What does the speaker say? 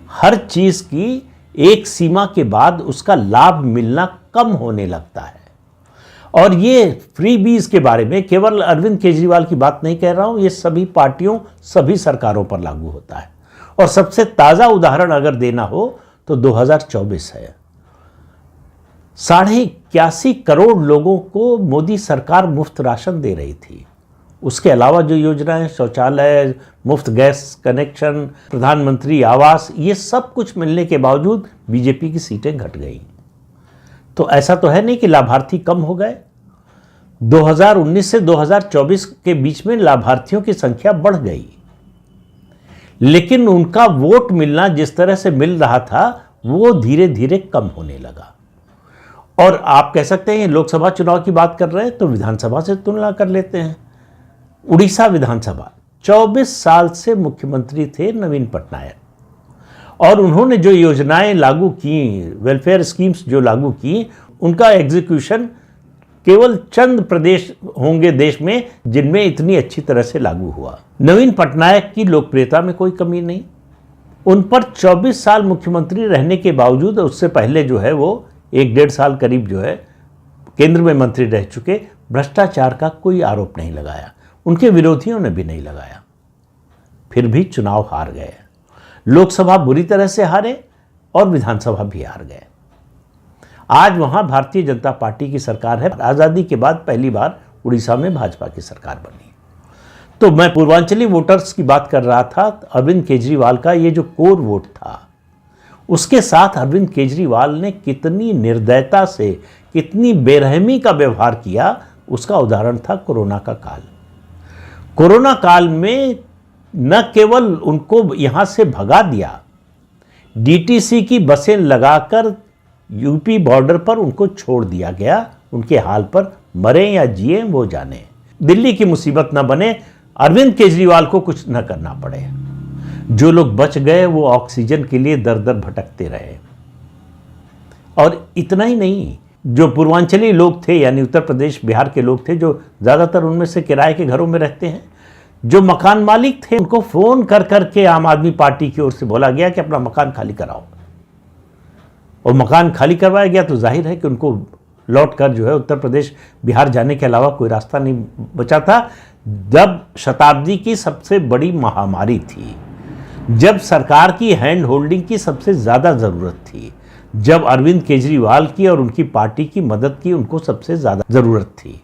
हर चीज की एक सीमा के बाद उसका लाभ मिलना कम होने लगता है। और ये फ्री बीज के बारे में केवल अरविंद केजरीवाल की बात नहीं कह रहा हूं, ये सभी पार्टियों, सभी सरकारों पर लागू होता है। और सबसे ताजा उदाहरण अगर देना हो तो 2024 है। 81 करोड़ लोगों को मोदी सरकार मुफ्त राशन दे रही थी। उसके अलावा जो योजनाएं, शौचालय, मुफ्त गैस कनेक्शन, प्रधानमंत्री आवास, ये सब कुछ मिलने के बावजूद बीजेपी की सीटें घट गई। तो ऐसा तो है नहीं कि लाभार्थी कम हो गए। 2019 से 2024 के बीच में लाभार्थियों की संख्या बढ़ गई, लेकिन उनका वोट मिलना जिस तरह से मिल रहा था वो धीरे धीरे कम होने लगा। और आप कह सकते हैं लोकसभा चुनाव की बात कर रहे हैं तो विधानसभा से तुलना कर लेते हैं। उड़ीसा विधानसभा, 24 साल से मुख्यमंत्री थे नवीन पटनायक, और उन्होंने जो योजनाएं लागू की, वेलफेयर स्कीम्स जो लागू की, उनका एग्जीक्यूशन केवल चंद प्रदेश होंगे देश में जिनमें इतनी अच्छी तरह से लागू हुआ। नवीन पटनायक की लोकप्रियता में कोई कमी नहीं। उन पर 24 साल मुख्यमंत्री रहने के बावजूद, उससे पहले जो है वो 1-1.5 साल करीब जो है केंद्र में मंत्री रह चुके, भ्रष्टाचार का कोई आरोप नहीं लगाया, उनके विरोधियों ने भी नहीं लगाया। फिर भी चुनाव हार गए। लोकसभा बुरी तरह से हारे और विधानसभा भी हार गए। आज वहां भारतीय जनता पार्टी की सरकार है। आजादी के बाद पहली बार उड़ीसा में भाजपा की सरकार बनी। तो मैं पूर्वांचली वोटर्स की बात कर रहा था। अरविंद केजरीवाल का ये जो कोर वोट था, उसके साथ अरविंद केजरीवाल ने कितनी निर्दयता से, कितनी बेरहमी का व्यवहार किया, उसका उदाहरण था कोरोना का काल। कोरोना काल में न केवल उनको यहां से भगा दिया, डीटीसी की बसें लगाकर यूपी बॉर्डर पर उनको छोड़ दिया गया। उनके हाल पर मरे या जिए वो जाने। दिल्ली की मुसीबत न बने, अरविंद केजरीवाल को कुछ न करना पड़े। जो लोग बच गए वो ऑक्सीजन के लिए दर दर भटकते रहे। और इतना ही नहीं, जो पूर्वांचली लोग थे, यानी उत्तर प्रदेश बिहार के लोग थे, जो ज़्यादातर उनमें से किराए के घरों में रहते हैं, जो मकान मालिक थे, उनको फ़ोन कर करके आम आदमी पार्टी की ओर से बोला गया कि अपना मकान खाली कराओ। और मकान खाली करवाया गया तो जाहिर है कि उनको लौट कर जो है उत्तर प्रदेश बिहार जाने के अलावा कोई रास्ता नहीं बचा था। जब शताब्दी की सबसे बड़ी महामारी थी, जब सरकार की हैंड होल्डिंग की सबसे ज़्यादा ज़रूरत थी, जब अरविंद केजरीवाल की और उनकी पार्टी की मदद की उनको सबसे ज़्यादा ज़रूरत थी,